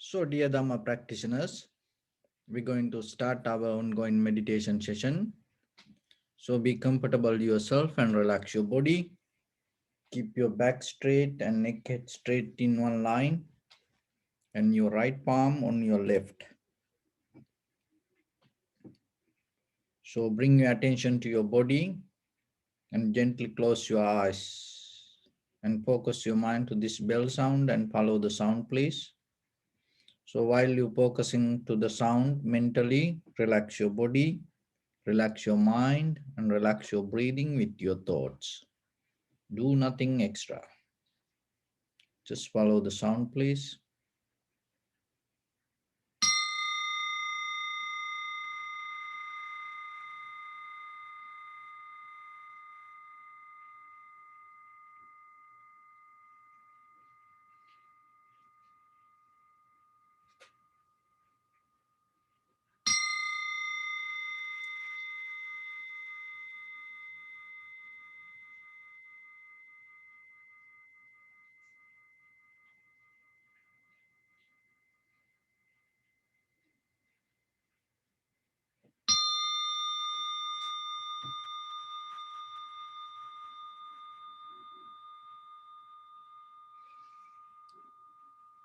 So, dear Dhamma practitioners, we're going to start our ongoing meditation session. So, be comfortable yourself and relax your body. Keep your back straight and neck head straight in one line, and your right palm on your left. So, bring your attention to your body and gently close your eyes and focus your mind to this bell sound and follow the sound, please. So, while you're focusing to the sound mentally, relax your body. Relax your mind and relax your breathing with your thoughts. Do nothing extra. Just follow the sound, please.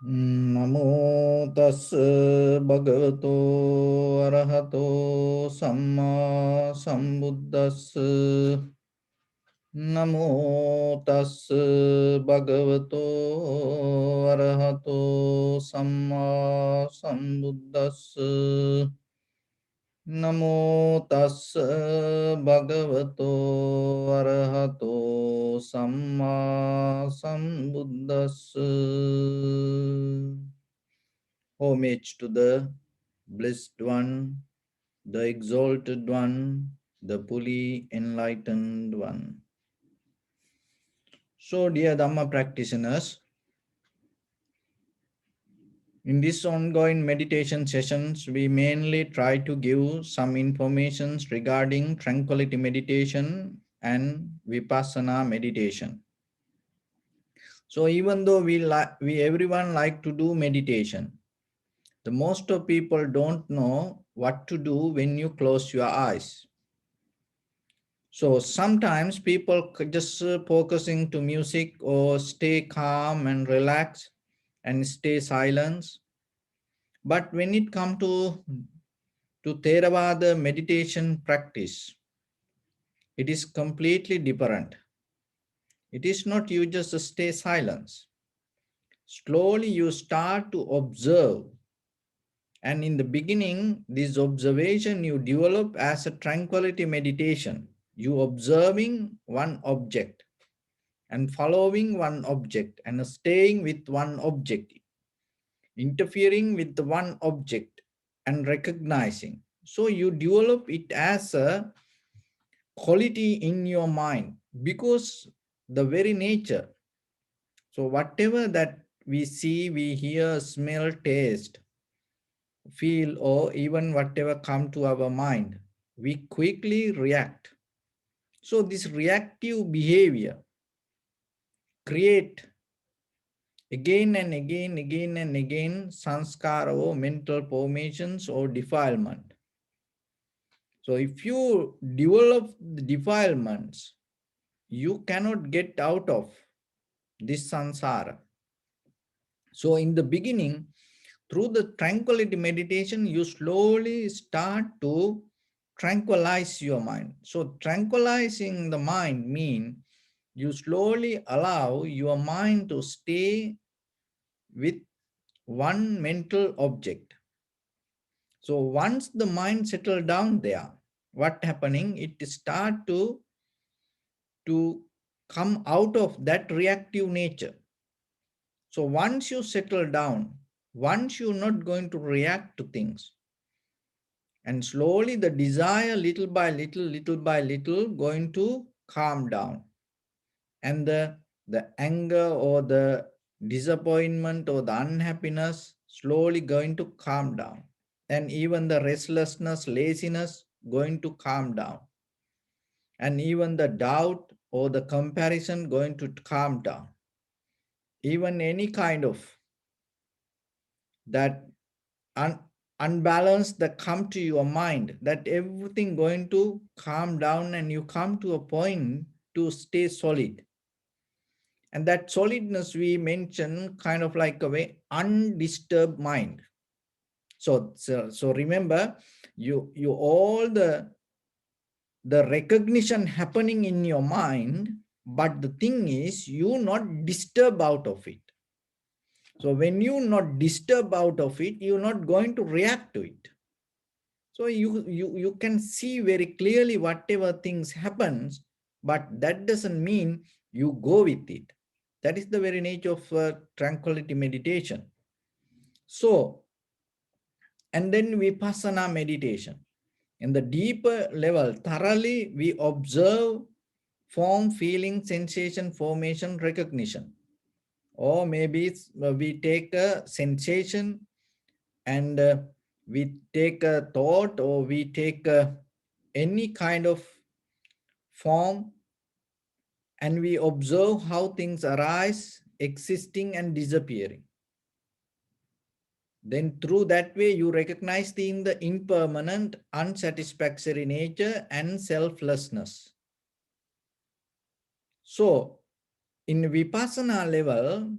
Namo tassa bhagavato arahato samma sambuddhassa. Namo tassa bhagavato arahato samma sambuddhassa. Namo tassa bhagavato arahato samma sambuddhassa. Homage to the blessed one, the exalted one, the fully enlightened one. So, dear Dhamma practitioners, in this ongoing meditation sessions, we mainly try to give some informations regarding tranquility meditation and vipassana meditation. So even though we everyone like to do meditation, the most of people don't know what to do when you close your eyes. So sometimes people just focusing to music or stay calm and relax and stay silent. But when it comes to Theravada meditation practice, it is completely different. It is not you just stay silent. Slowly you start to observe. And in the beginning, this observation you develop as a tranquility meditation. You observing one object and following one object and staying with one object, interfering with the one object and recognizing. So you develop it as a quality in your mind because the very nature. So whatever that we see, we hear, smell, taste, feel, or even whatever come to our mind, we quickly react. So this reactive behavior create again and again sanskara or mental formations or defilement. So if you develop the defilements, you cannot get out of this samsara. So in the beginning, through the tranquility meditation, you slowly start to tranquilize your mind. So tranquilizing the mind means you slowly allow your mind to stay with one mental object. So once the mind settle down there, what happening? It start to come out of that reactive nature. So once you settle down, once you're not going to react to things, and slowly the desire little by little going to calm down, and the anger or the disappointment or the unhappiness slowly going to calm down, and even the restlessness, laziness going to calm down, and even the doubt or the comparison going to calm down, even any kind of that unbalance that come to your mind, that everything going to calm down and you come to a point to stay solid. And that solidness we mention kind of like a way undisturbed mind. So remember, you all the recognition happening in your mind, but the thing is you not disturb out of it. So when you not disturb out of it, you're not going to react to it. So you can see very clearly whatever things happens, but that doesn't mean you go with it. That is the very nature of tranquility meditation. So, and then vipassana meditation. In the deeper level, thoroughly we observe form, feeling, sensation, formation, recognition. Or maybe we take a sensation and we take a thought, or we take any kind of form, and we observe how things arise, existing and disappearing. Then through that way you recognize the impermanent, unsatisfactory nature and selflessness. So in vipassana level,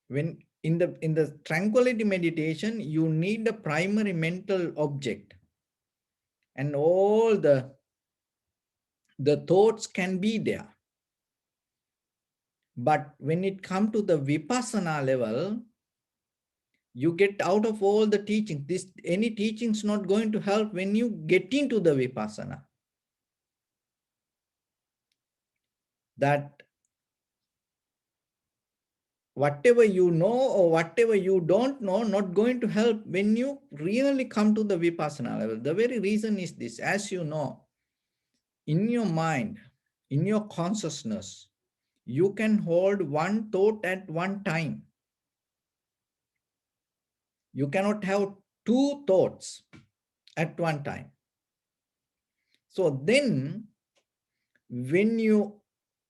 when in the tranquility meditation, you need a primary mental object, and all the thoughts can be there. But when it comes to the vipassana level, you get out of all the teaching. Any teaching is not going to help when you get into the vipassana. That whatever you know or whatever you don't know, not going to help when you really come to the vipassana level. The very reason is this: as you know, in your mind, in your consciousness, you can hold one thought at one time. You cannot have two thoughts at one time. So then, when you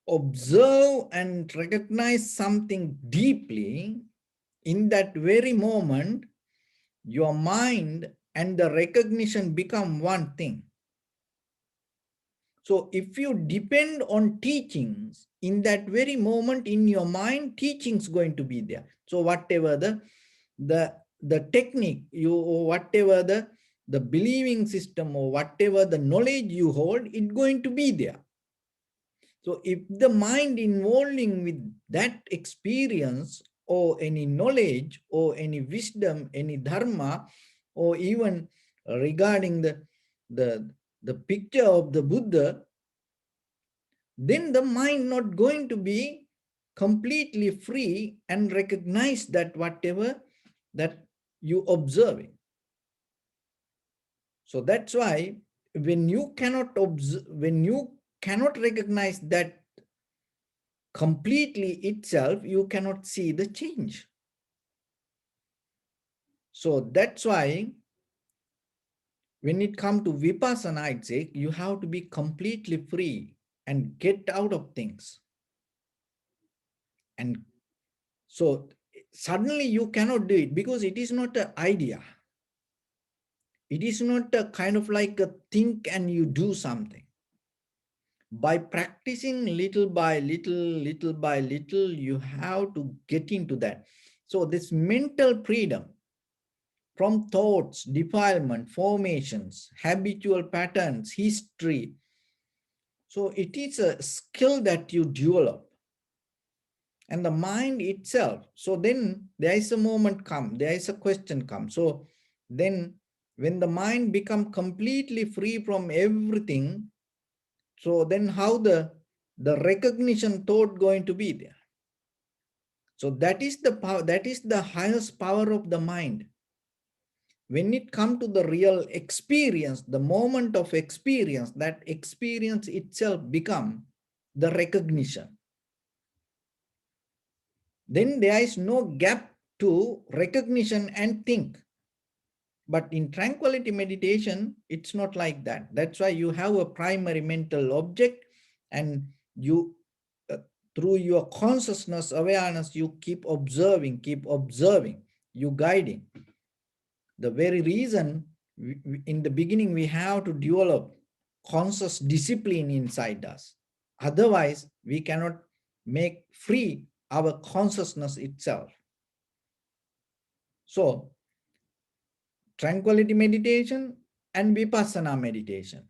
observe and recognize something deeply, in that very moment, your mind and the recognition become one thing. So if you depend on teachings, in that very moment in your mind, teachings going to be there. So whatever the technique, or whatever the believing system, or whatever the knowledge you hold, it's going to be there. So if the mind involving with that experience, or any knowledge, or any wisdom, any dharma, or even regarding the picture of the Buddha, then the mind not going to be completely free and recognize that whatever that you observing. So that's why when you cannot observe, when you cannot recognize that completely itself, you cannot see the change. So that's why when it comes to vipassana, I'd say you have to be completely free and get out of things. And so suddenly you cannot do it, because it is not an idea. It is not a kind of like a think and you do something. By practicing little by little, you have to get into that. So this mental freedom from thoughts, defilement, formations, habitual patterns, history. So it is a skill that you develop. And the mind itself. So then there is a moment come, there is a question come. So then when the mind become completely free from everything, so then how the recognition thought going to be there? So that is the power, that is the highest power of the mind. When it comes to the real experience, the moment of experience, that experience itself become the recognition. Then there is no gap to recognition and think. But in tranquility meditation, it's not like that. That's why you have a primary mental object, and you, through your consciousness, awareness, you keep observing, keep observing. you guiding. The very reason in the beginning we have to develop conscious discipline inside us. Otherwise, we cannot make free our consciousness itself. So, tranquility meditation and vipassana meditation.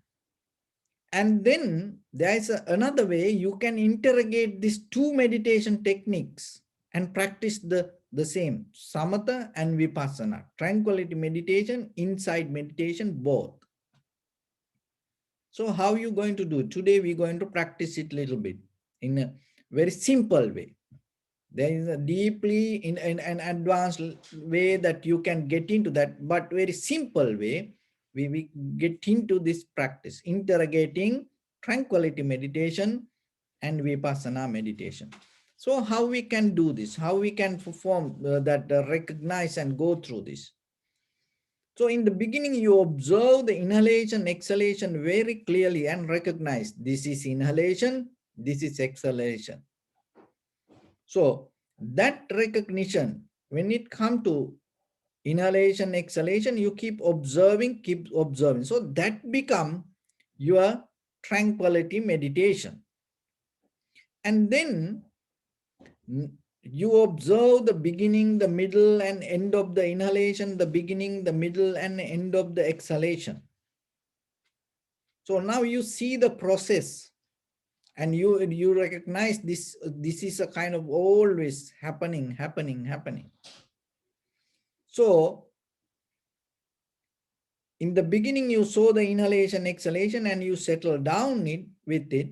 And then there is another way you can interrogate these two meditation techniques and practice the same, samatha and vipassana, tranquility meditation, insight meditation, both. So how are you going to do it? Today we're going to practice it a little bit in a very simple way. There is a deeply in an advanced way that you can get into that, but very simple way we get into this practice, interrogating tranquility meditation and vipassana meditation. So how we can do this, how we can perform that, recognize and go through this. So in the beginning, you observe the inhalation, exhalation very clearly and recognize this is inhalation, this is exhalation. So that recognition, when it comes to inhalation, exhalation, you keep observing. So that become your tranquility meditation. And then you observe the beginning, the middle and end of the inhalation, the beginning, the middle and end of the exhalation. So now you see the process and you recognize this is a kind of always happening. So in the beginning, you saw the inhalation, exhalation, and you settle down with it.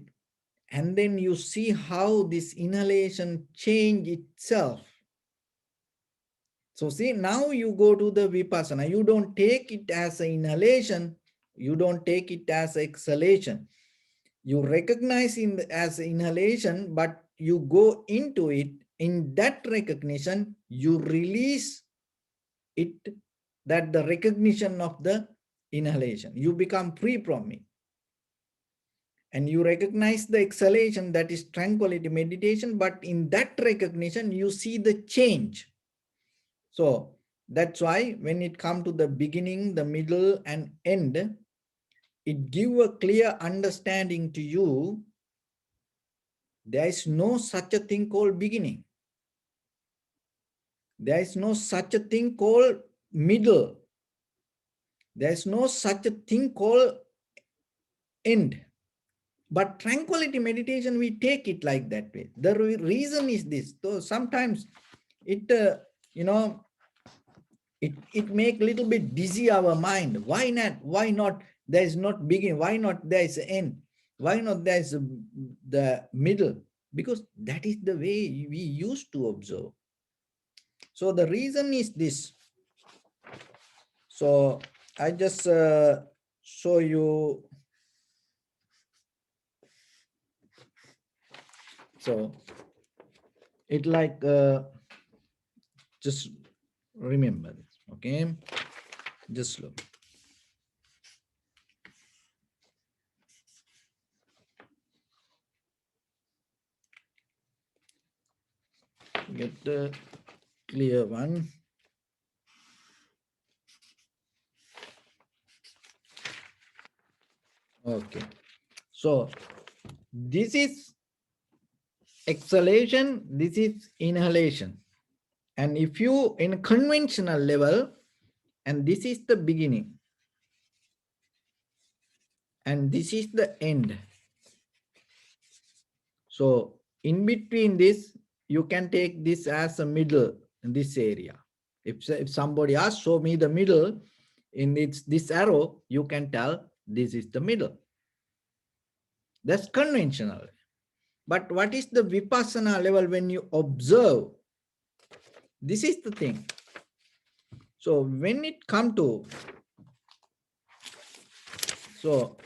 And then you see how this inhalation change itself. So see, now you go to the vipassana. You don't take it as an inhalation. You don't take it as exhalation. You recognize it as inhalation, but you go into it. In that recognition, you release it, that the recognition of the inhalation. You become free from it. And you recognize the exhalation, that is tranquility meditation, but in that recognition, you see the change. So that's why when it comes to the beginning, the middle and end, it gives a clear understanding to you. There is no such a thing called beginning. There is no such a thing called middle. There is no such a thing called end. But tranquility meditation, we take it like that way. The reason is this. So sometimes it, it make a little bit dizzy our mind. Why not? Why not? There is not beginning. Why not there is end? Why not there is the middle? Because that is the way we used to observe. So the reason is this. So I just show you. So it like just remember this, okay? Just look. Get the clear one. Okay. So this is exhalation, this is inhalation. And if you in conventional level, and this is the beginning, and this is the end. So in between this, you can take this as a middle in this area. If somebody asks, show me the middle in this arrow, you can tell this is the middle. That's conventional. But what is the vipassana level when you observe? This is the thing. So when it comes to, so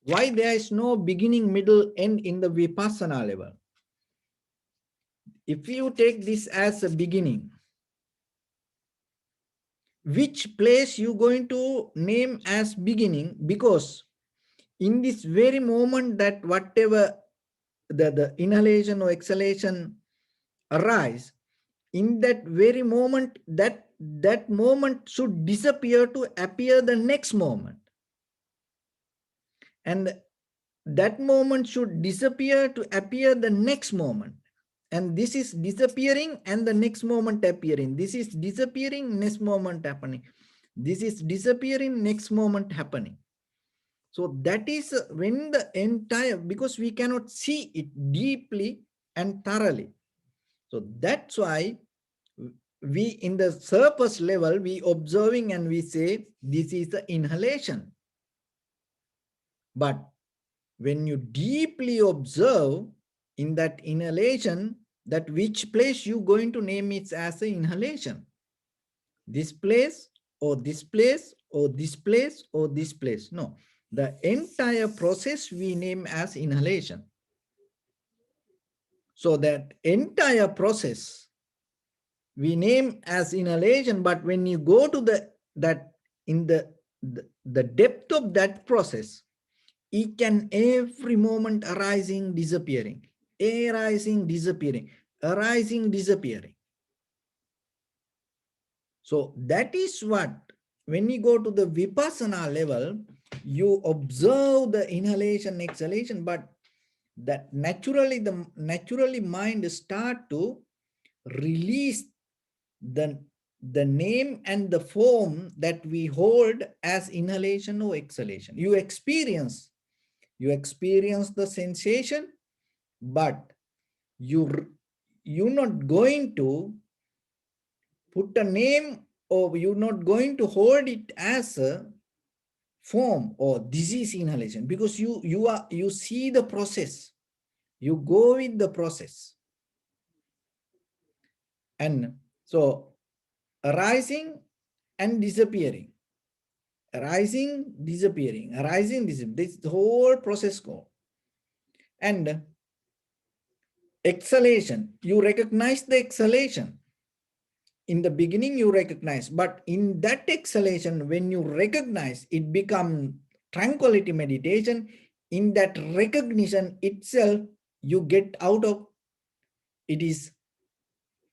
why there is no beginning, middle, end in the vipassana level? If you take this as a beginning, which place you going to name as beginning? Because in this very moment that whatever the inhalation or exhalation arise, in that very moment, that moment should disappear to appear the next moment. And that moment should disappear to appear the next moment. And this is disappearing and the next moment appearing. This is disappearing, next moment happening. This is disappearing, next moment happening. So that is when the entire, because we cannot see it deeply and thoroughly. So that's why we in the surface level, we observing and we say, this is the inhalation. But when you deeply observe in that inhalation, that which place you going to name it as an inhalation. This place or this place or this place or this place. No, the entire process we name as inhalation. So that entire process we name as inhalation, but when you go to the depth of that process, each and every moment arising, disappearing, arising, disappearing, arising, disappearing. So that is what, when you go to the vipassana level, you observe the inhalation, exhalation, but that naturally mind start to release the name and the form that we hold as inhalation or exhalation. You experience the sensation, but you're not going to put a name, or you're not going to hold it as a form or disease inhalation, because you see the process, you go with the process. And so arising and disappearing, arising, disappearing, arising, disappearing, this whole process go. And exhalation, you recognize the exhalation. In the beginning you recognize, but in that exhalation, when you recognize, it becomes tranquility meditation. In that recognition itself, you get out of it is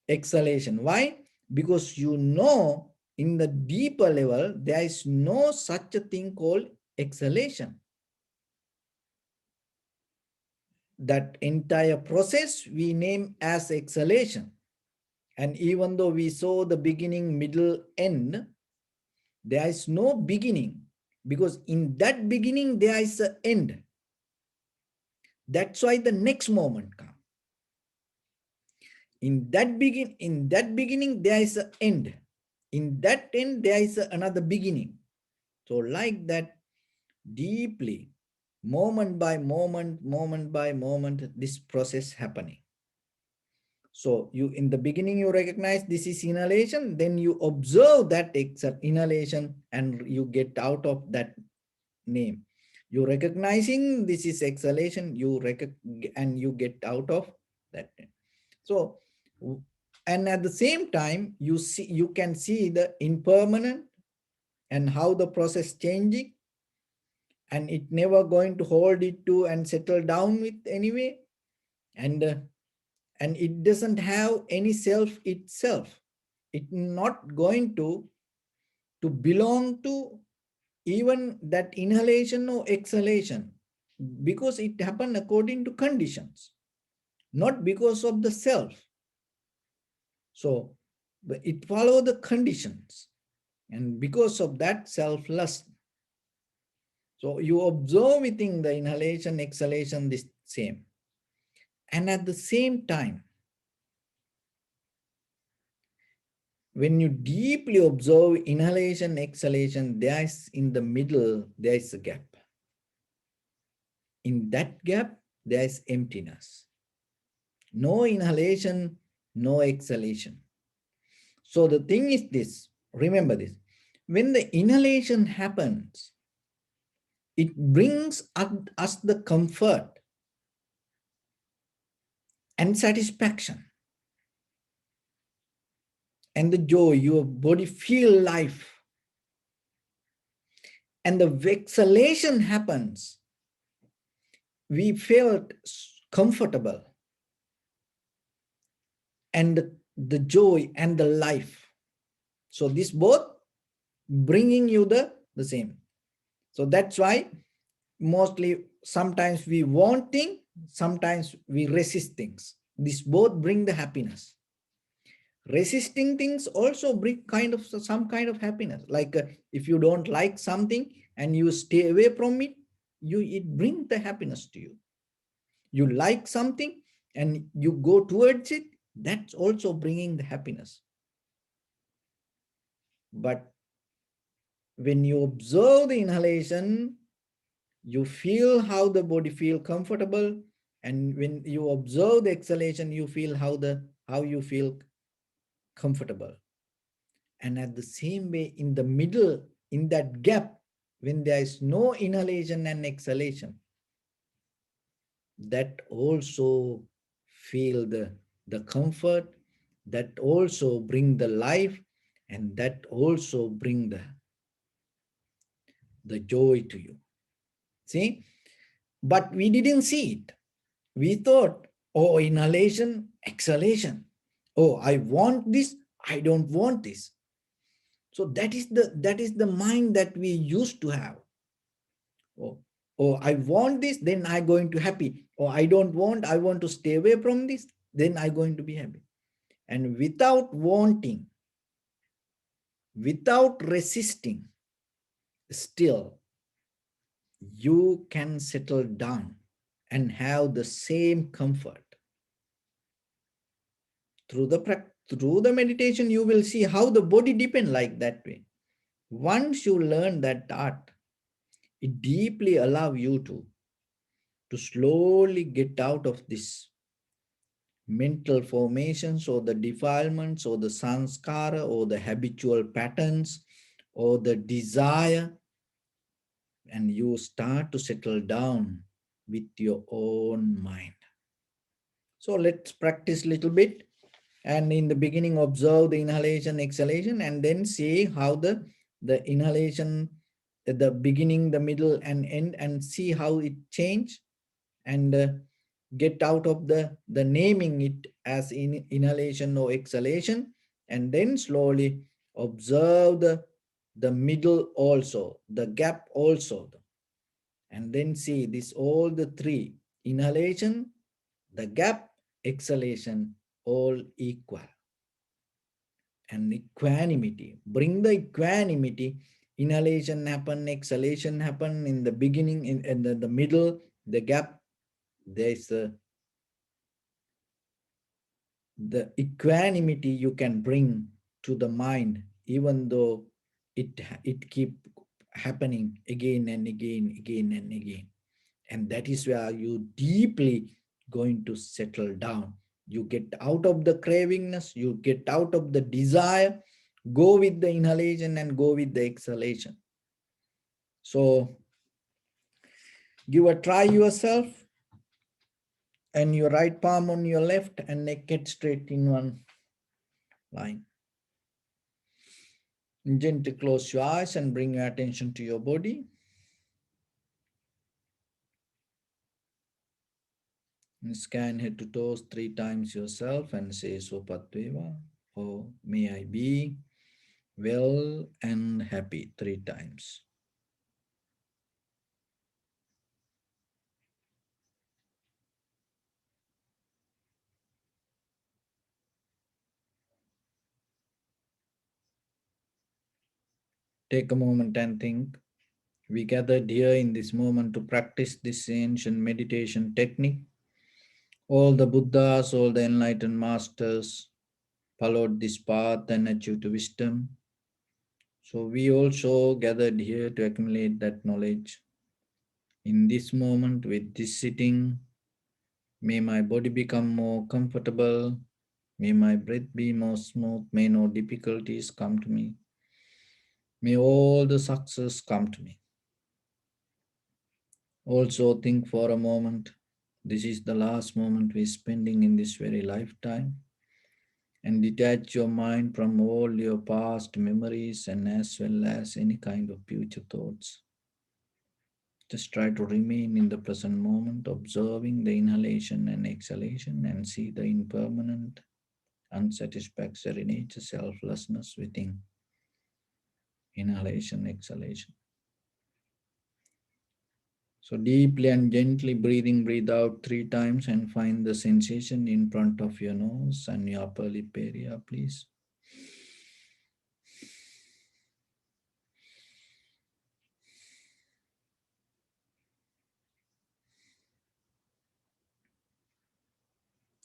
exhalation. Why? Because you know in the deeper level, there is no such a thing called exhalation. That entire process we name as exhalation. And even though we saw the beginning, middle, end, there is no beginning, because in that beginning there is an end. That's why the next moment comes. In that beginning there is an end. In that end there is another beginning. So like that, deeply, moment by moment, this process happening. So you, in the beginning, you recognize this is inhalation, then you observe that inhalation and you get out of that name. You recognizing this is exhalation, and you get out of that name. So, and at the same time, you can see the impermanent and how the process changing, and it never going to hold it to and settle down with anyway. And it doesn't have any self itself. It's not going to belong to even that inhalation or exhalation, because it happened according to conditions, not because of the self. So it follows the conditions, and because of that, selfless. So you observe within the inhalation, exhalation, this same. And at the same time, when you deeply observe inhalation, exhalation, there is in the middle, there is a gap. In that gap, there is emptiness. No inhalation, no exhalation. So the thing is this, remember this, when the inhalation happens, it brings us the comfort and satisfaction and the joy. Your body feel life. And the exhalation happens, we felt comfortable and the joy and the life. So this both bringing you the same. So that's why mostly sometimes we want things, sometimes we resist things. This both bring the happiness. Resisting things also bring kind of some kind of happiness. Like if you don't like something and you stay away from it, it brings the happiness to you. You like something and you go towards it, that's also bringing the happiness. But when you observe the inhalation, you feel how the body feel comfortable, and when you observe the exhalation, you feel how you feel comfortable. And at the same way, in the middle, in that gap, when there is no inhalation and exhalation, that also feel the comfort, that also bring the life, and that also bring the joy to you. See, but we didn't see it. We thought, oh, inhalation, exhalation. Oh, I want this, I don't want this. So that is the mind that we used to have. Oh, oh, I want this, then I'm going to happy. Oh, I don't want, I want to stay away from this, then I'm going to be happy. And without wanting, without resisting, still you can settle down and have the same comfort. Through the meditation, you will see how the body depend like that way. Once you learn that art, it deeply allow you to slowly get out of this mental formations or the defilements or the sanskara or the habitual patterns or the desire, and you start to settle down with your own mind. So let's practice a little bit. And in the beginning, observe the inhalation, exhalation, and then see how the inhalation, at the beginning, the middle, and end, and see how it change, and get out of the naming it as inhalation or exhalation, and then slowly observe the middle also, the gap also, and then see this all the three: inhalation, the gap, exhalation, all equal. And equanimity, bring the equanimity. Inhalation happen, exhalation happen in the beginning, in the middle, the gap. There's the equanimity you can bring to the mind, even though it keep happening again and again, again and again. And that is where you deeply going to settle down. You get out of the cravingness, you get out of the desire, go with the inhalation and go with the exhalation. So give a try yourself, and your right palm on your left and neck straight in one line. Gently close your eyes and bring your attention to your body. And scan head to toes 3 times yourself and say Sopatveva, or may I be well and happy 3 times. Take a moment and think. We gathered here in this moment to practice this ancient meditation technique. All the Buddhas, all the enlightened masters followed this path and achieved wisdom. So we also gathered here to accumulate that knowledge. In this moment, with this sitting, may my body become more comfortable. May my breath be more smooth. May no difficulties come to me. May all the success come to me. Also think for a moment. This is the last moment we're spending in this very lifetime. And detach your mind from all your past memories and as well as any kind of future thoughts. Just try to remain in the present moment, observing the inhalation and exhalation, and see the impermanent unsatisfactory nature, selflessness within inhalation, exhalation. So deeply and gently breathe out 3 times and find the sensation in front of your nose and your upper lip area, please.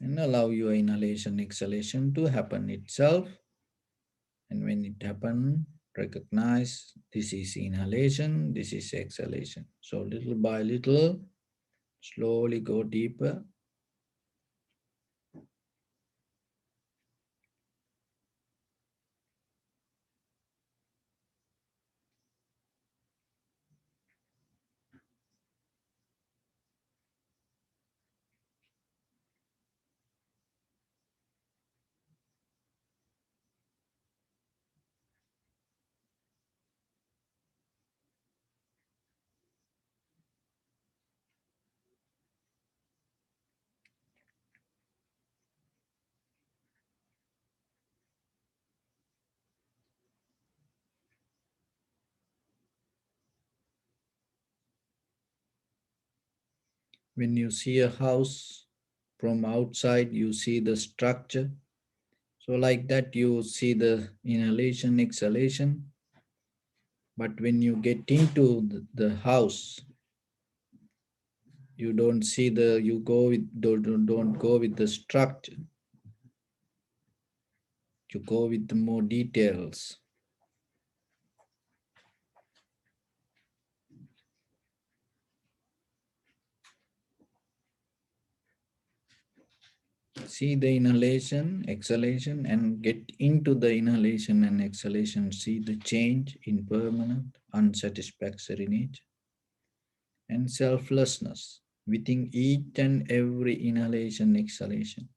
And allow your inhalation, exhalation to happen itself. And when it happens, recognize this is inhalation, this is exhalation. So little by little, slowly go deeper. When you see a house from outside, you see the structure. So like that, you see the inhalation, exhalation. But when you get into the house, you don't see the, you go with, don't go with the structure. You go with the more details. See the inhalation, exhalation, and get into the inhalation and exhalation. See the change in permanent, unsatisfactory nature and selflessness within each and every inhalation, exhalation.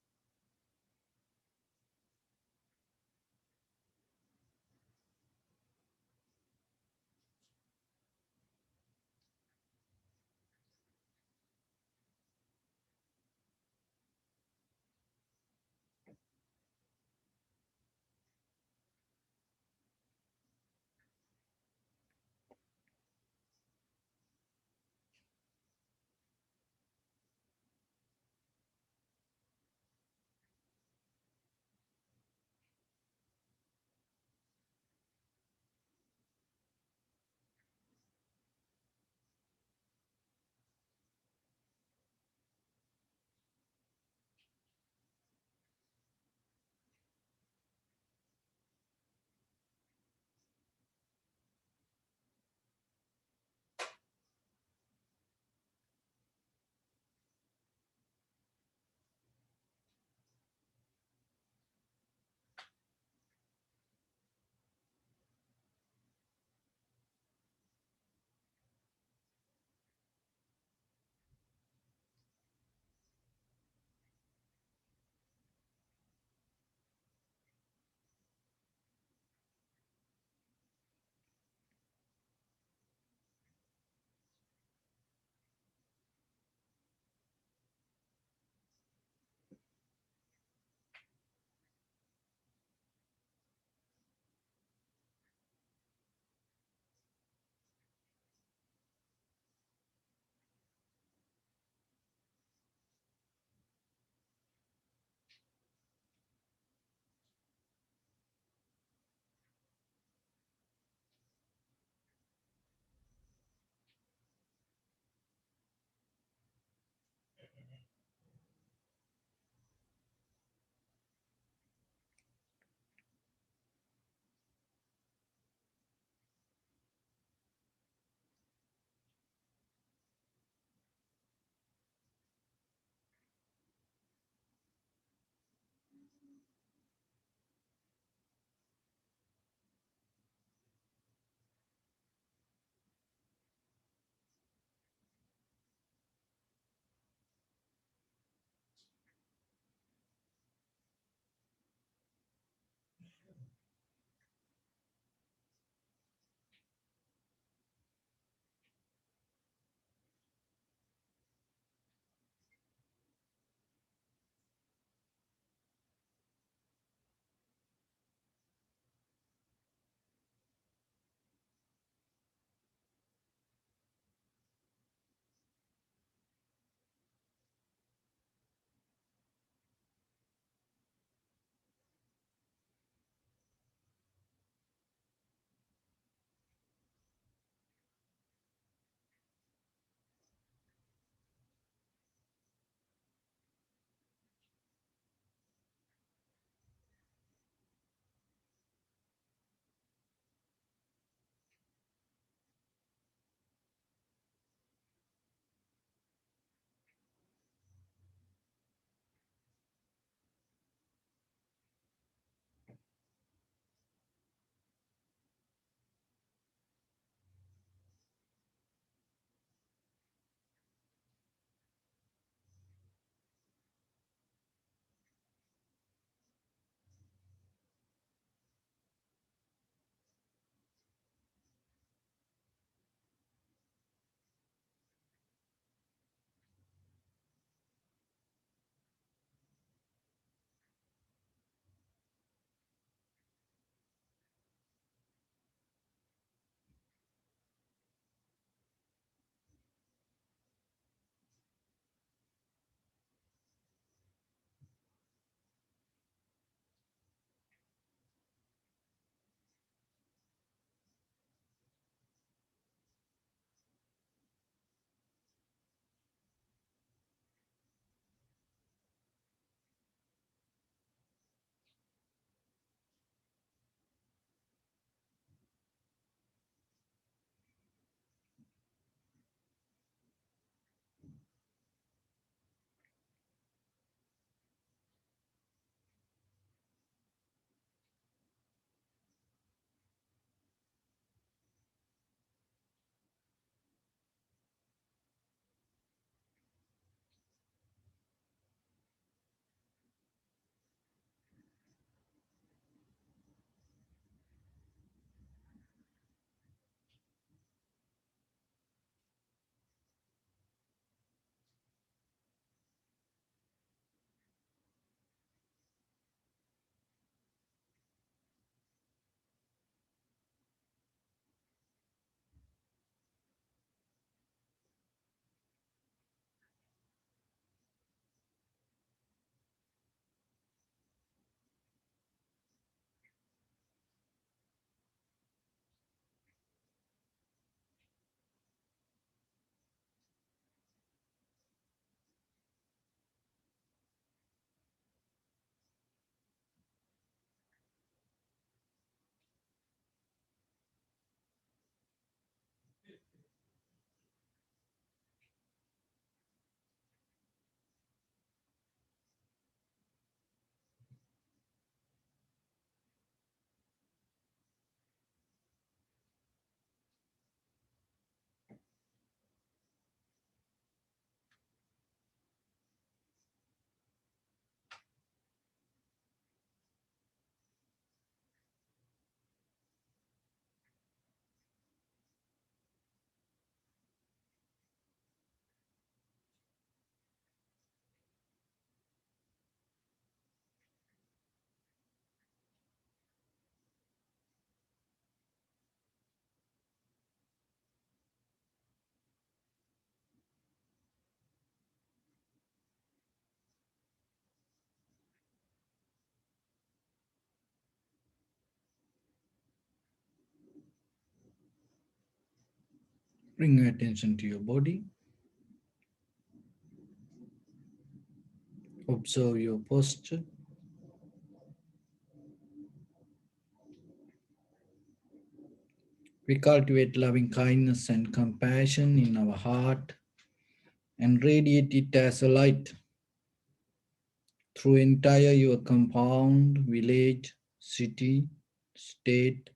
Bring your attention to your body. Observe your posture. We cultivate loving kindness and compassion in our heart and radiate it as a light through entire your compound, village, city, state,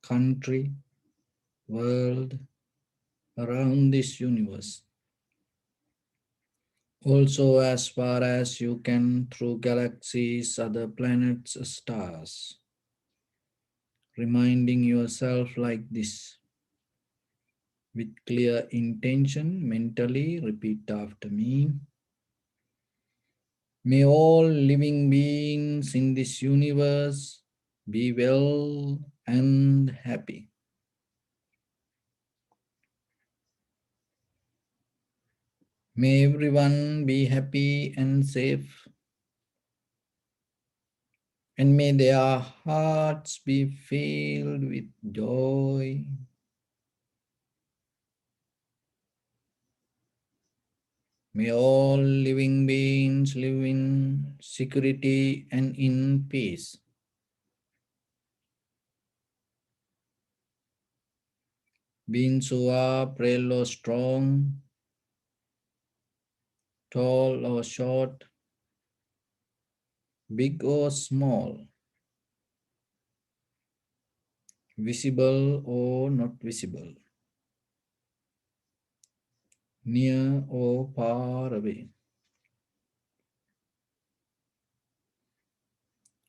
country, world, around this universe. Also, as far as you can, through galaxies, other planets, stars. Reminding yourself like this with clear intention, mentally repeat after me. May all living beings in this universe be well and happy. May everyone be happy and safe. And may their hearts be filled with joy. May all living beings live in security and in peace. Beings who are frail or strong, tall or short, big or small, visible or not visible, near or far away,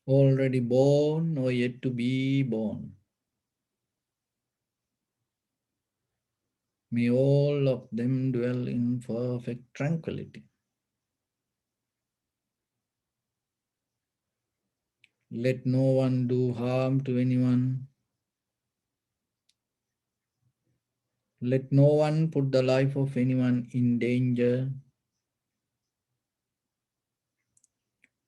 already born or yet to be born. May all of them dwell in perfect tranquility. Let no one do harm to anyone. Let no one put the life of anyone in danger.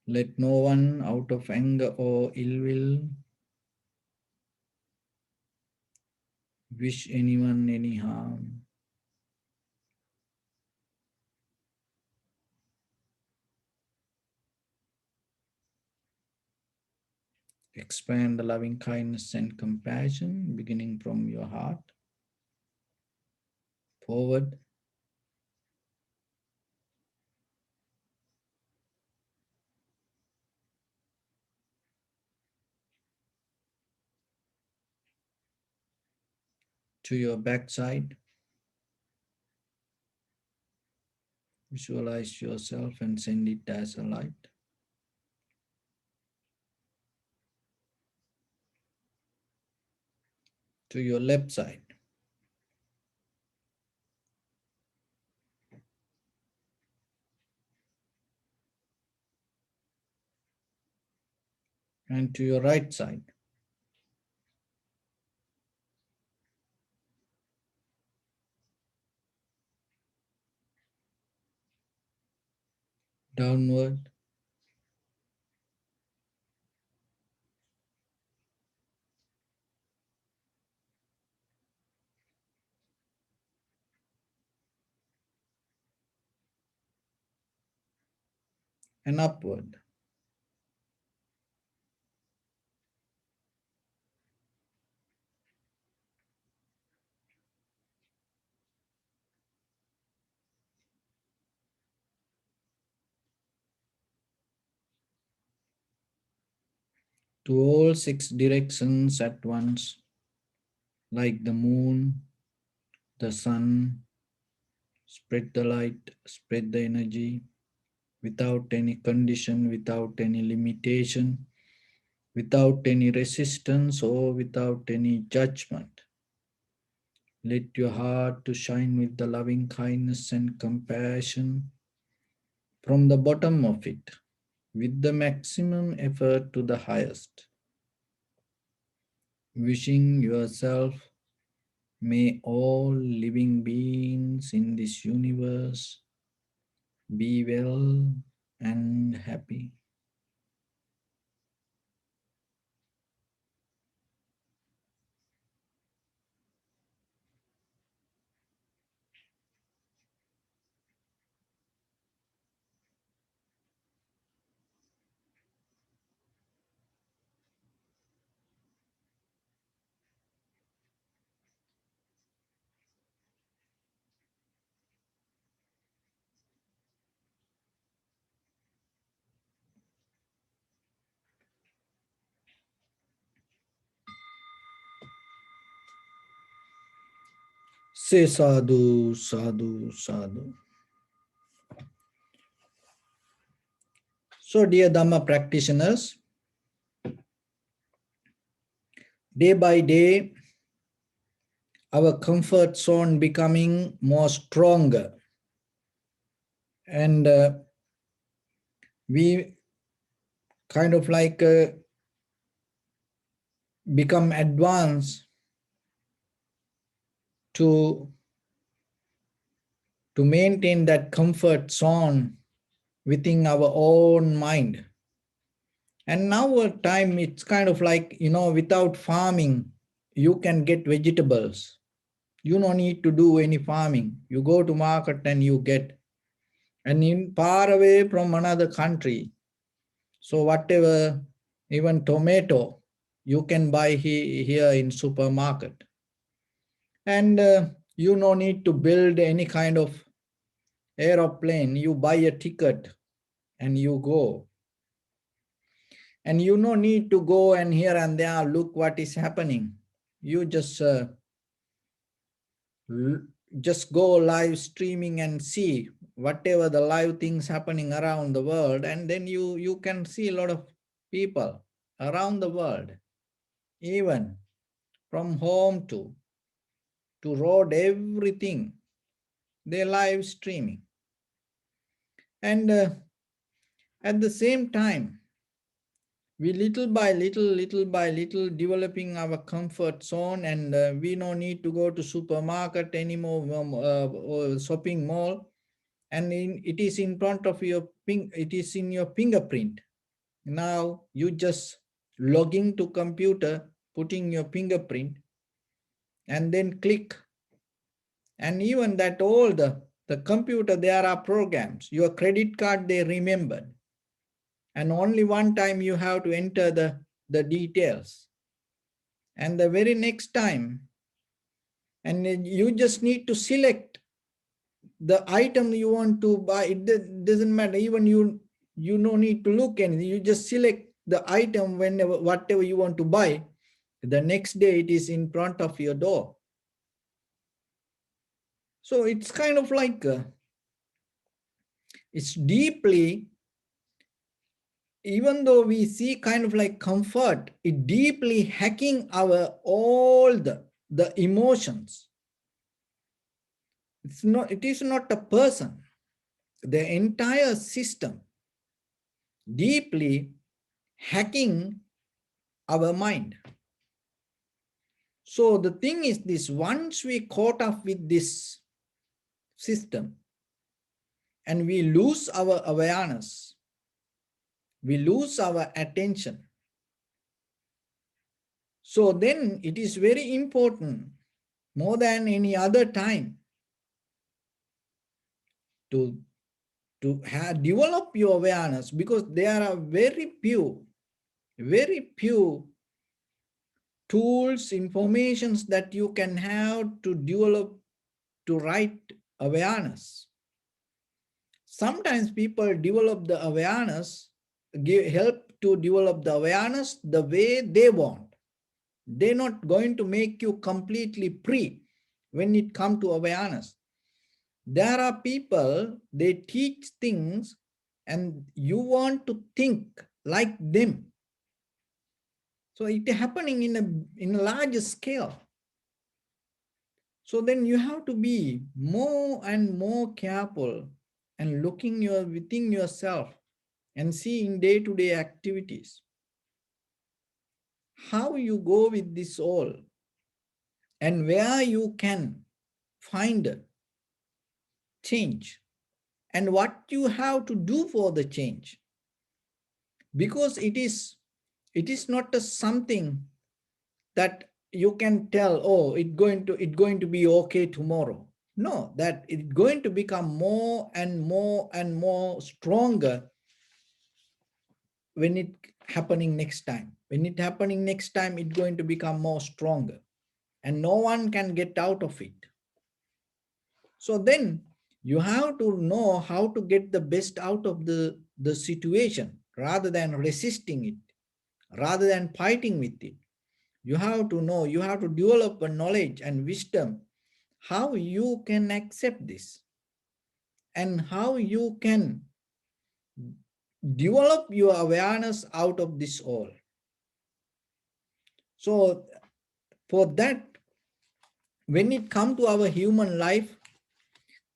Let no one, out of anger or ill will, wish anyone any harm. Expand the loving kindness and compassion beginning from your heart forward to your backside. Visualize yourself and send it as a light. To your left side. And to your right side. Downward and upward. To all six directions at once, like the moon, the sun. Spread the light, spread the energy without any condition, without any limitation, without any resistance or without any judgment. Let your heart to shine with the loving kindness and compassion from the bottom of it, with the maximum effort to the highest. Wishing yourself, may all living beings in this universe be well and happy. Say sadhu, sadhu, sadhu. So, dear Dhamma practitioners, day by day, our comfort zone becoming more stronger, and we kind of like become advanced to maintain that comfort zone within our own mind. And now our time, it's kind of like, without farming, you can get vegetables. You don't need to do any farming. You go to market and you get. And in far away from another country, so whatever, even tomato, you can buy here in supermarket. And you no need to build any kind of aeroplane. You buy a ticket and you go. And you no need to go and here and there look what is happening. You just go live streaming and see whatever the live things happening around the world, and then you can see a lot of people around the world, even from home to road, everything they live streaming. And at the same time, we little by little developing our comfort zone, and we no need to go to supermarket anymore, or shopping mall, and it is in front of your it is in your fingerprint. Now you just logging to computer, putting your fingerprint, and then click, and even that all the computer, there are programs, your credit card they remembered, and only one time you have to enter the details, and the very next time, and you just need to select the item you want to buy. It doesn't matter, even you no need to look anything, you just select the item whenever, whatever you want to buy. The next day it is in front of your door. So it's kind of like it's deeply, even though we see kind of like comfort, it deeply hacking our all the emotions. It is not a person, the entire system deeply hacking our mind. So the thing is this, once we caught up with this system and we lose our awareness, we lose our attention. So then it is very important, more than any other time, to develop your awareness, because there are very few tools, informations that you can have to develop to right awareness. Sometimes people develop the awareness, help to develop the awareness the way they want. They're not going to make you completely free when it comes to awareness. There are people, they teach things and you want to think like them. So it's happening in a large scale. So then you have to be more and more careful and looking within yourself and see in day-to-day activities how you go with this all, and where you can find change and what you have to do for the change. Because it is not a something that you can tell, oh, it's going to be okay tomorrow. No, that it's going to become more and more and more stronger when it happening next time. When it happening next time, it's going to become more stronger, and no one can get out of it. So then you have to know how to get the best out of the situation, rather than resisting it, rather than fighting with it. You have to know, you have to develop a knowledge and wisdom how you can accept this and how you can develop your awareness out of this all. So for that, when it comes to our human life,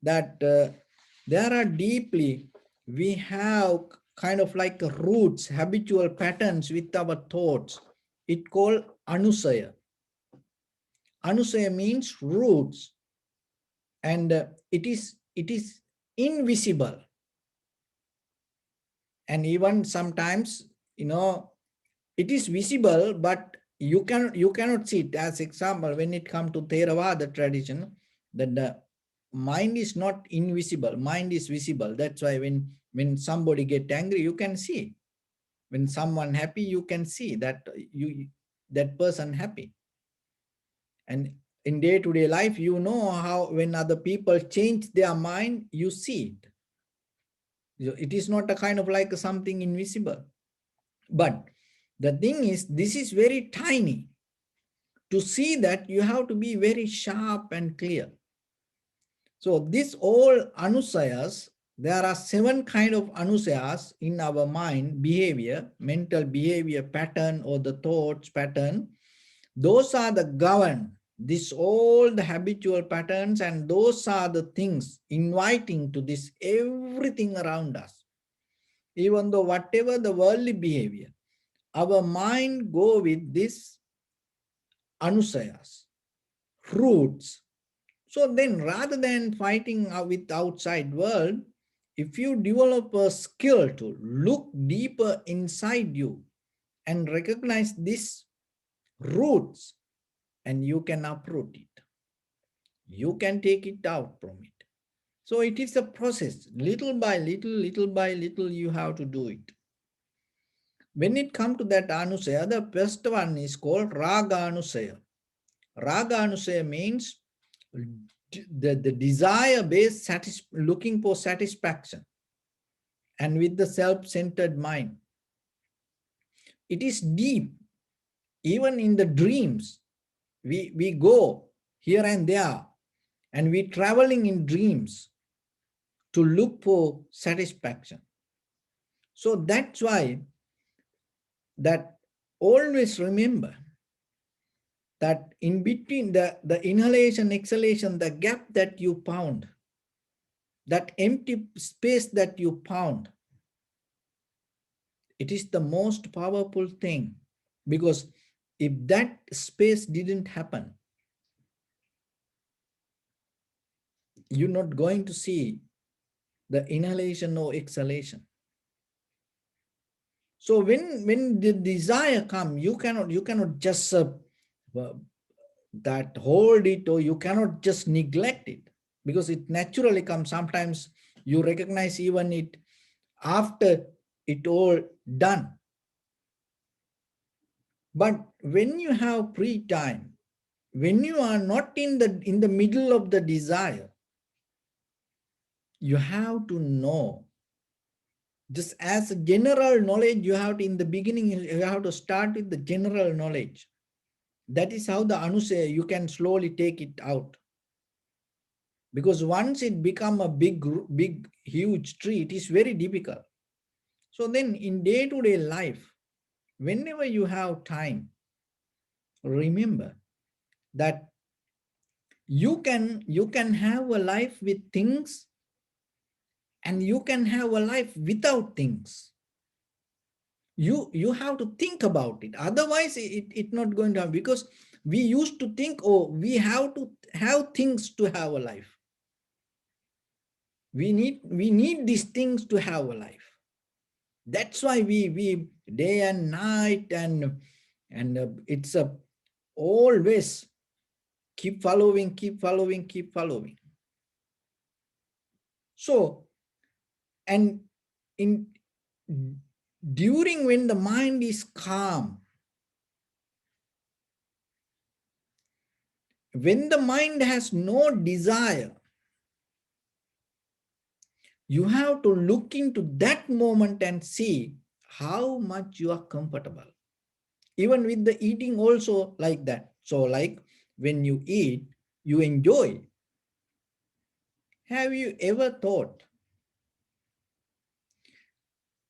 that there are deeply, we have kind of like roots, habitual patterns with our thoughts. It called anusaya. Anusaya means roots, and it is invisible, and even sometimes, it is visible, but you cannot see it. As example, when it comes to Theravada tradition, that the mind is not invisible, mind is visible. That's why when somebody get angry, you can see. When someone happy, you can see that that person happy. And in day-to-day life, how when other people change their mind, you see it. It is not a kind of like something invisible. But the thing is, this is very tiny. To see that, you have to be very sharp and clear. So this all anusayas, there are 7 kind of anusayas in our mind, behavior, mental behavior pattern, or the thoughts pattern. Those are the govern this all the habitual patterns, and those are the things inviting to this everything around us. Even though whatever the worldly behavior, our mind go with this anusayas, roots. So then, rather than fighting with outside world, if you develop a skill to look deeper inside you and recognize these roots, and you can uproot it, you can take it out from it. So it is a process, little by little, you have to do it. When it comes to that anusaya, the first one is called raga anusaya. Raga anusaya means the desire based looking for satisfaction, and with the self-centered mind. It is deep. Even in the dreams, we go here and there, and we traveling in dreams to look for satisfaction. So that's why that always remember that in between the inhalation, exhalation, the gap that you found, that empty space that you found, it is the most powerful thing. Because if that space didn't happen, you're not going to see the inhalation or exhalation. So when the desire come, you cannot just that hold it, or you cannot just neglect it, because it naturally comes. Sometimes you recognize even it after it all done. But when you have free time, when you are not in the middle of the desire, you have to know. Just as a general knowledge, you have to, in the beginning, you have to start with the general knowledge. That is how the anusaya, you can slowly take it out. Because once it become a big, huge tree, it is very difficult. So then in day-to-day life, whenever you have time, remember that you can have a life with things, and you can have a life without things. You have to think about it. Otherwise, it's not going to happen. Because we used to think, oh, we have to have things to have a life. We need these things to have a life. That's why we day and night, and it's a always keep following. So, and in during when the mind is calm, when the mind has no desire, you have to look into that moment and see how much you are comfortable. Even with the eating also like that. So like when you eat, you enjoy. Have you ever thought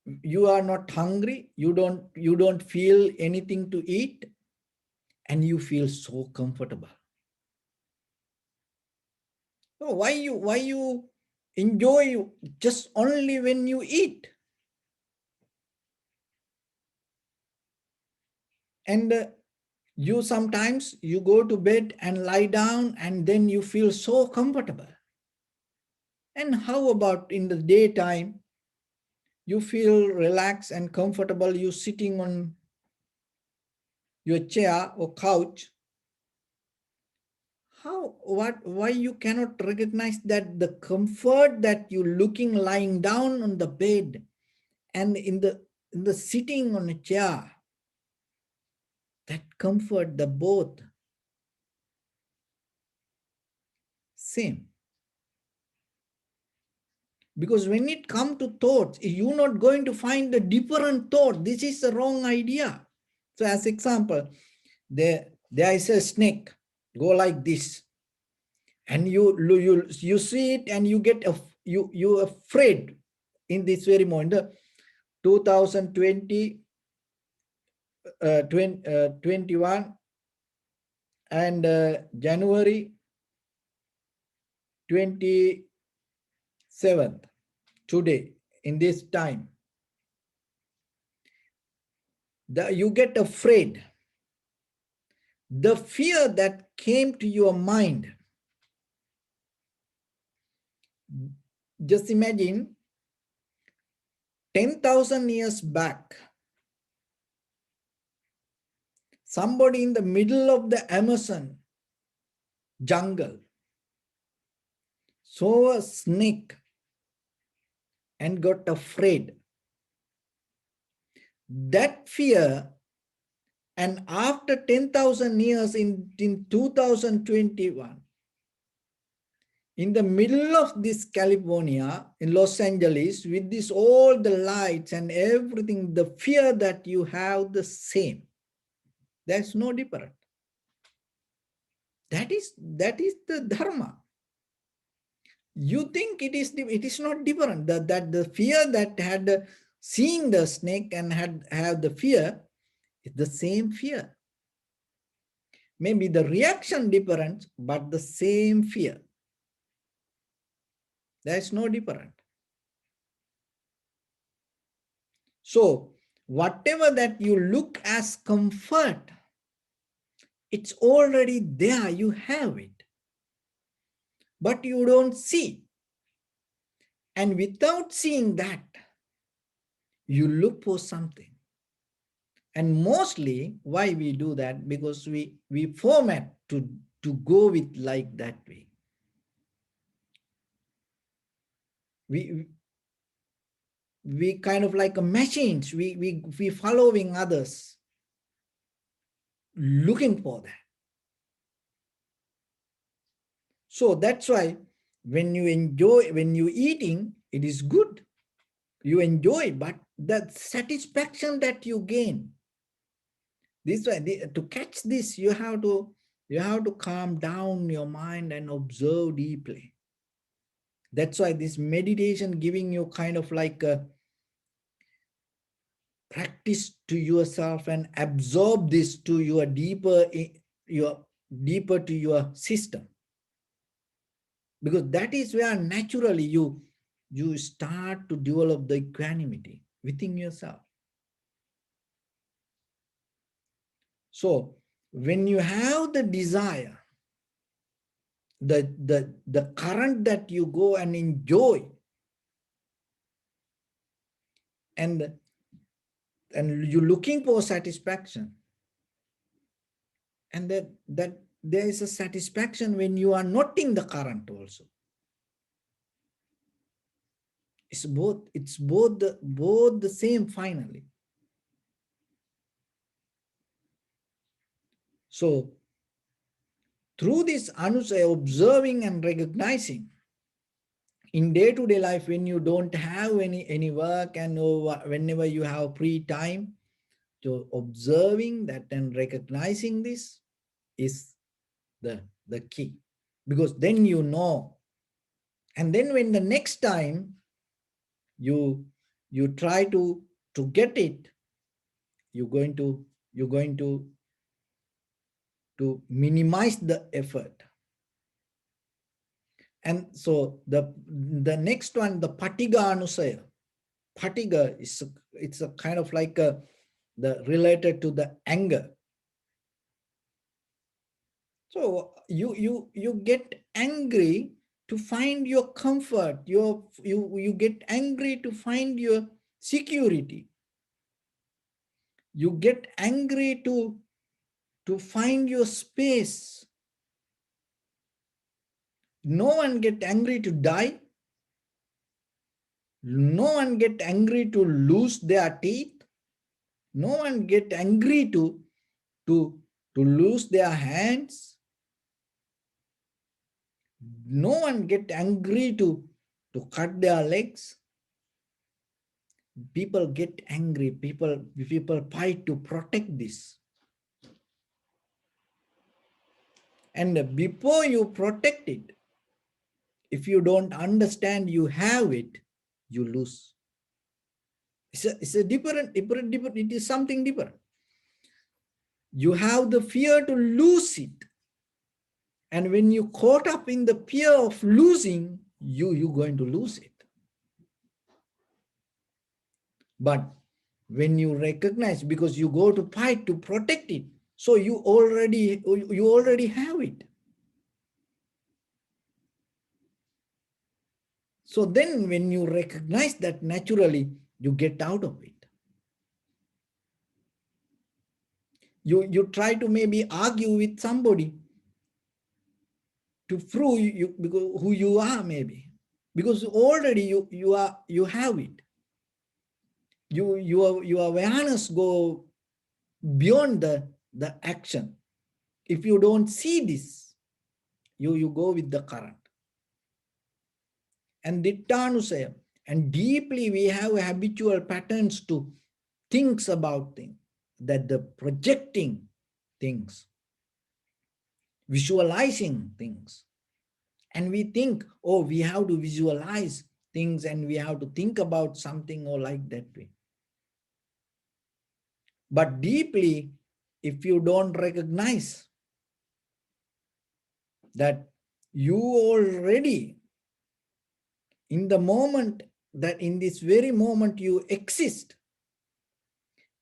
you are not hungry, you don't feel anything to eat, and you feel so comfortable? So why you enjoy just only when you eat? And you sometimes you go to bed and lie down and then you feel so comfortable. And how about in the daytime? You feel relaxed and comfortable, you sitting on your chair or couch. Why you cannot recognize that the comfort that you looking lying down on the bed and in the sitting on a chair, that comfort, the both same. Because when it comes to thoughts, you're not going to find a different thought. This is the wrong idea. So as example, there is a snake, go like this, and you see it and you get you afraid in this very moment. The 2020 21 and January 27th, today in this time, you get afraid. The fear that came to your mind, just imagine 10,000 years back, somebody in the middle of the Amazon jungle saw a snake and got afraid. That fear, and after 10,000 years in 2021, in the middle of this California, in Los Angeles, with this all the lights and everything, the fear that you have the same. There's no different. That is the Dharma. You think it is not different. That the fear that had seeing the snake and have the fear is the same fear. Maybe the reaction different, but the same fear. There is no different. So whatever that you look as comfort, it's already there, you have it, but you don't see. And without seeing that, you look for something. And mostly why we do that, because we format to go with like that way. We kind of like a machines, we following others, looking for that. So that's why when you eating, it is good, you enjoy, but the satisfaction that you gain, this way to catch this, you have to calm down your mind and observe deeply. That's why this meditation giving you kind of like a practice to yourself and absorb this to your deeper to your system, because that is where naturally you start to develop the equanimity within yourself. So when you have the desire, the current that you go and enjoy, and you're looking for satisfaction, and that there is a satisfaction when you are not in the current also. It's both the same finally. So through this anusaya, observing and recognizing in day-to-day life, when you don't have any work and whenever you have free time, to observing that and recognizing this is the key, because then you know And then when the next time you try to get it, you're going to minimize the effort. And so the next one, the patiga anusaya. Patiga is it's a kind of like the related to the anger. So you get angry to find your comfort. You get angry to find your security. You get angry to find your space. No one get angry to die. No one get angry to lose their teeth. No one get angry to, to lose their hands. No one get angry to cut their legs. People get angry. People fight to protect this. And before you protect it, if you don't understand you have it, you lose. It's a different, it is something different. You have the fear to lose it. And when you caught up in the fear of losing, you're going to lose it. But when you recognize, because you go to fight to protect it, so you already have it. So then when you recognize that, naturally, you get out of it. You try to maybe argue with somebody to prove you because who you are, maybe. Because already you have it. Your awareness go beyond the action. If you don't see this, you go with the current. And dittanusaya. And deeply we have habitual patterns to think about things, that the projecting things, visualizing things. And we think, oh, we have to visualize things and we have to think about something or like that way. But deeply, if you don't recognize that you already, in the moment, that in this very moment you exist,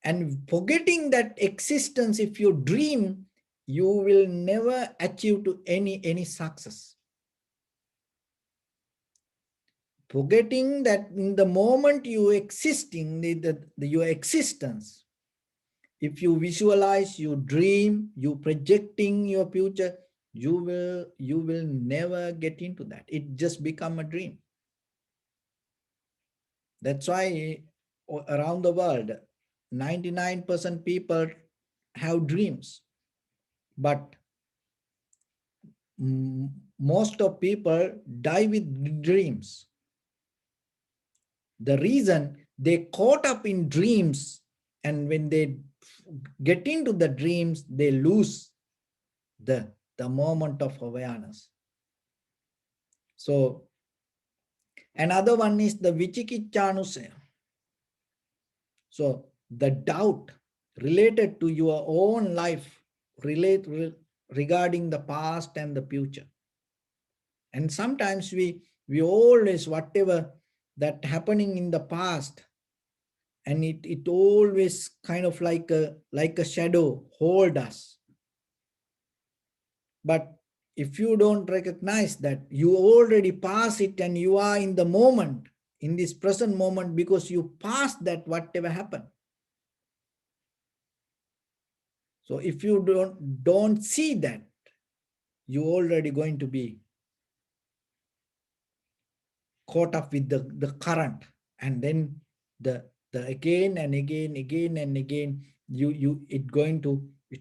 and forgetting that existence, if you dream, you will never achieve to any success. Forgetting that in the moment you existing, your existence, if you visualize, you dream, you projecting your future, you will never get into that. It just become a dream. That's why around the world, 99% people have dreams, but most of people die with dreams. The reason, they caught up in dreams, and when they get into the dreams, they lose the moment of awareness. So another one is the vichikichanusaya. So the doubt related to your own life, regarding the past and the future. And sometimes we always, whatever that happening in the past, and it always kind of like a shadow hold us. But if you don't recognize that you already pass it and you are in the moment, in this present moment, because you passed that whatever happened. So if you don't see that, you already going to be caught up with the current, and then the again and again and again, it's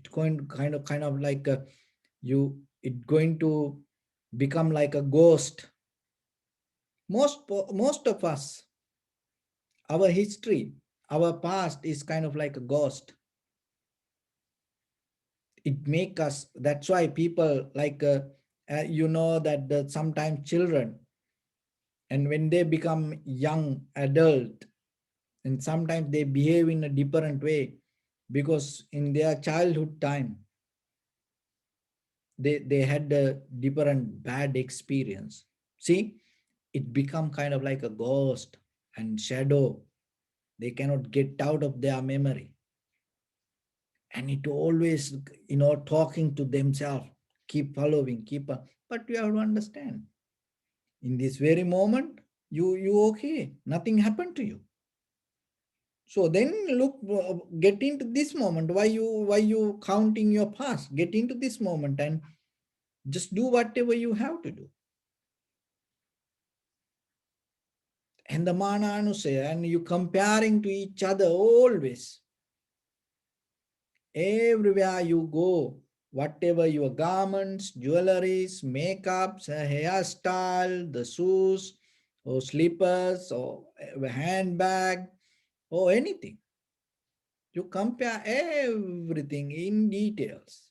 going kind of like it going to become like a ghost. Most of us, our history, our past is kind of like a ghost. It make us, that's why people like you know that sometimes children, And when they become young adult, and sometimes they behave in a different way, because in their childhood time they had a different bad experience. See, it become kind of like a ghost and shadow. They cannot get out of their memory, and it always, talking to themselves, keep following, but you have to understand, in this very moment, you okay, nothing happened to you. So then look, get into this moment. Why you counting your past? Get into this moment and just do whatever you have to do. And the mananusaya, and you comparing to each other always. Everywhere you go, whatever your garments, jewelries, makeups, hairstyle, the shoes, or slippers, or a handbag, or anything, you compare everything in details.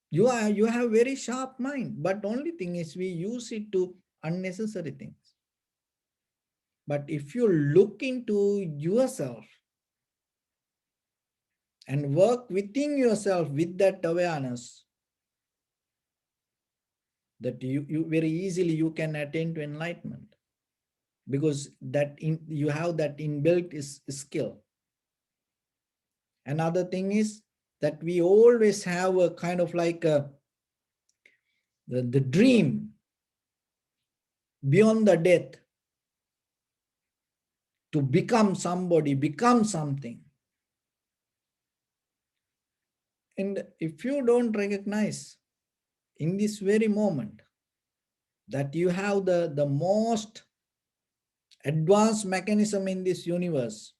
You have very sharp mind, but only thing is we use it to unnecessary things. But if you look into yourself and work within yourself with that awareness, that you very easily you can attain to enlightenment, because you have that inbuilt is skill. Another thing is that we always have a kind of like the dream beyond the death, to become somebody, become something. And if you don't recognize in this very moment that you have the most advanced mechanism in this universe,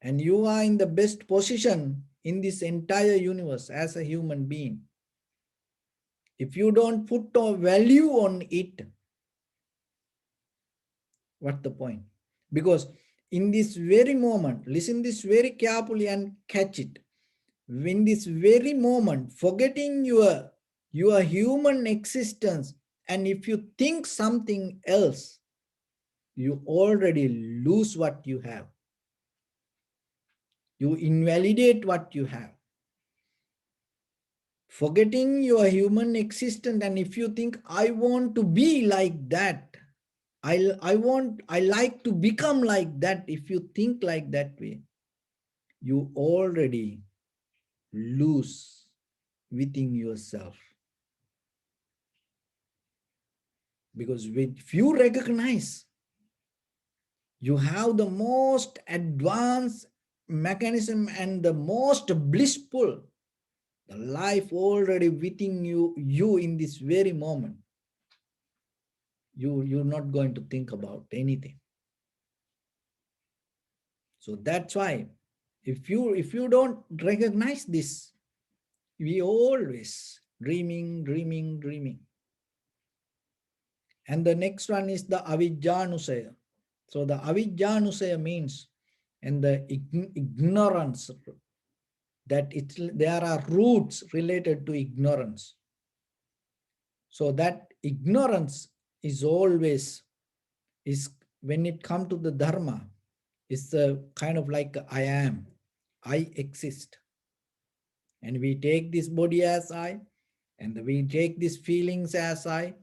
and you are in the best position in this entire universe as a human being, if you don't put a value on it, what's the point? Because in this very moment, listen this very carefully and catch it. In this very moment, forgetting your human existence, and if you think something else, you already lose what you have. You invalidate what you have. Forgetting your human existence, and if you think, I want to be like that, I like to become like that, if you think like that way, you already lose within yourself. Because if you recognize you have the most advanced mechanism and the most blissful, the life already within you in this very moment, you're not going to think about anything. So that's why if you don't recognize this, we always dreaming. And the next one is the avijjanusaya. So the avijjanusaya means, and the ignorance, that there are roots related to ignorance. So that ignorance is always, is when it comes to the dharma, it's a kind of like I exist, and we take this body as I, and we take these feelings as I,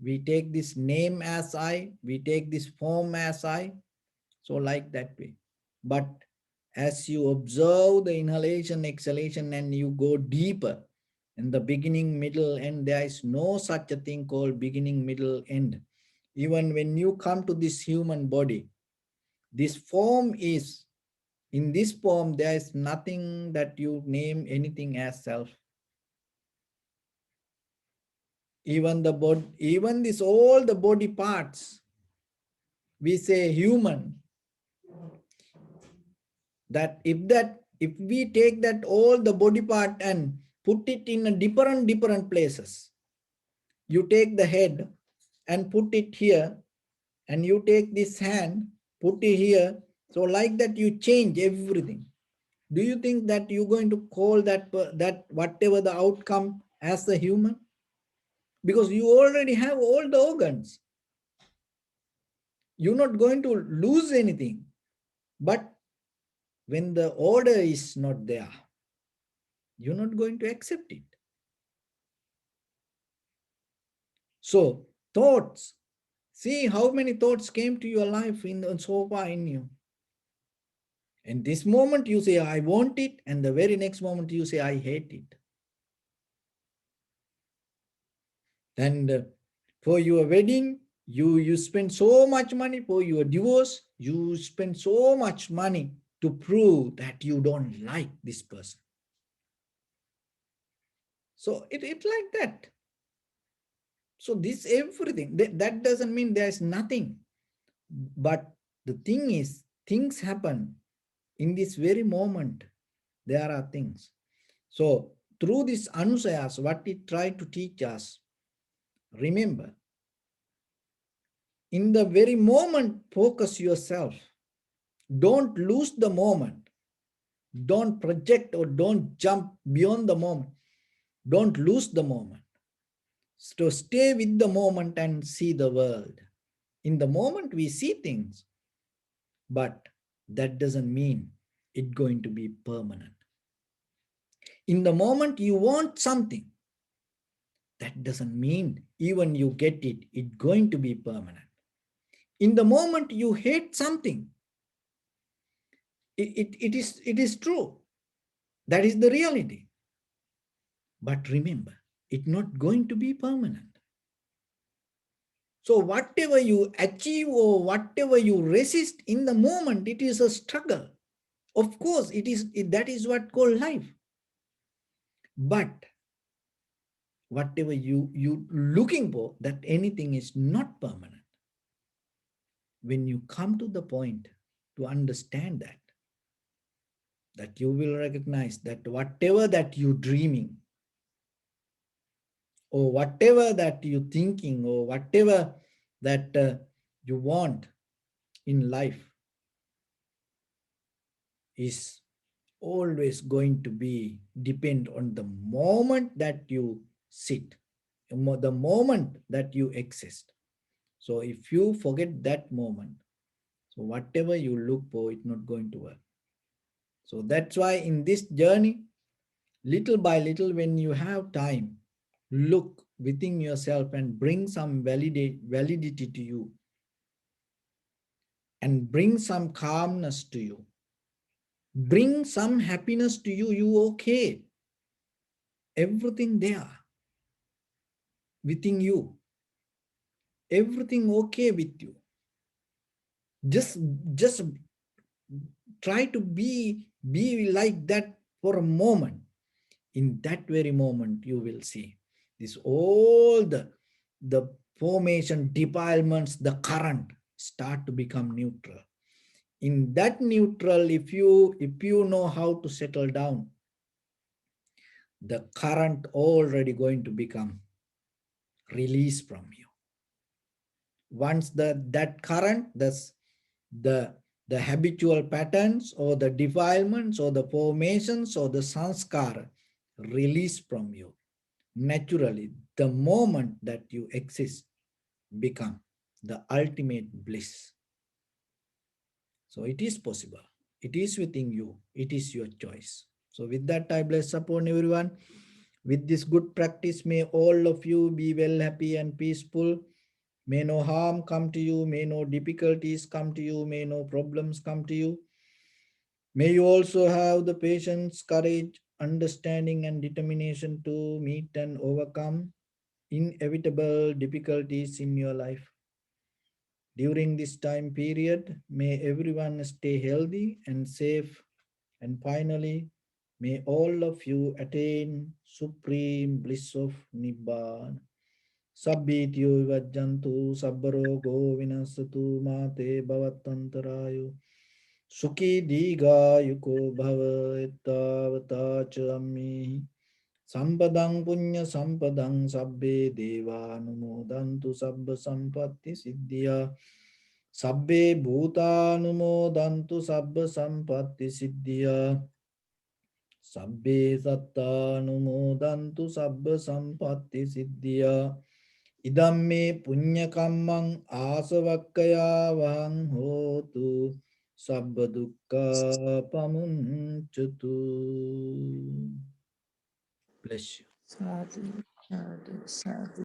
we take this name as I, we take this form as I. So like that way. But as you observe the inhalation, exhalation, and you go deeper in the beginning, middle, end, there is no such a thing called beginning, middle, end. Even when you come to this human body, this form is, in this form, there is nothing that you name anything as self. Even the body, even this, all the body parts, we say human, if we take that all the body part and put it in a different places, you take the head and put it here, and you take this hand, put it here, so like that you change everything. Do you think that you're going to call that whatever the outcome as a human? Because you already have all the organs. You're not going to lose anything. But when the order is not there, you're not going to accept it. So, thoughts, see how many thoughts came to your life in so far in you. And this moment you say, I want it, and the very next moment you say, I hate it. And for your wedding, you spend so much money. For your divorce, you spend so much money to prove that you don't like this person. So it's like that. So this everything, that doesn't mean there's nothing. But the thing is, things happen in this very moment. There are things. So through this anusayas, what it tried to teach us, remember, in the very moment, focus yourself. Don't lose the moment. Don't project or don't jump beyond the moment. Don't lose the moment. So stay with the moment and see the world. In the moment, we see things, but that doesn't mean it's going to be permanent. In the moment, you want something, that doesn't mean even you get it, it's going to be permanent. In the moment, you hate something, it is true. That is the reality. But remember, it's not going to be permanent. So whatever you achieve or whatever you resist in the moment, it is a struggle. Of course, that is what called life. But whatever you looking for, that anything is not permanent. When you come to the point to understand that you will recognize that whatever that you dreaming, or whatever that you thinking, or whatever that you want in life is always going to be depend on the moment that you sit, the moment that you exist. So if you forget that moment, so whatever you look for, it's not going to work. So that's why in this journey, little by little, when you have time, look within yourself and bring some validity to you, and bring some calmness to you, bring some happiness to you. You okay, everything there within you, everything okay with you. Just try to be like that for a moment. In that very moment, you will see this all the formation, defilements, the current start to become neutral. In that neutral, if you know how to settle down, the current already going to become released from you. Once that current, the the habitual patterns or the defilements or the formations or the sanskara release from you, naturally the moment that you exist become the ultimate bliss. So it is possible, it is within you, it is your choice. So with that, I bless upon everyone. With this good practice, may all of you be well, happy and peaceful. May no harm come to you, may no difficulties come to you, may no problems come to you. May you also have the patience, courage, understanding and determination to meet and overcome inevitable difficulties in your life. During this time period, may everyone stay healthy and safe. And finally, may all of you attain supreme bliss of Nibbana. Sabbityo vajjantu sabbarogo vinasatu mate bhavatantarayo. Sukhi diga yuko bhava ettavata chammi. Sampadang punya sampadang sabbe deva numodantu sabba sampatti siddhya. Sabbe bhuta numodantu sabba sampatti siddhya. Sabbe satta numodantu sabba sampatti siddhya. Idamme punya kammang asavakkayavang hotu sabba dukkha pamunchatu. Bless you. Sadhu, sadhu, sadhu.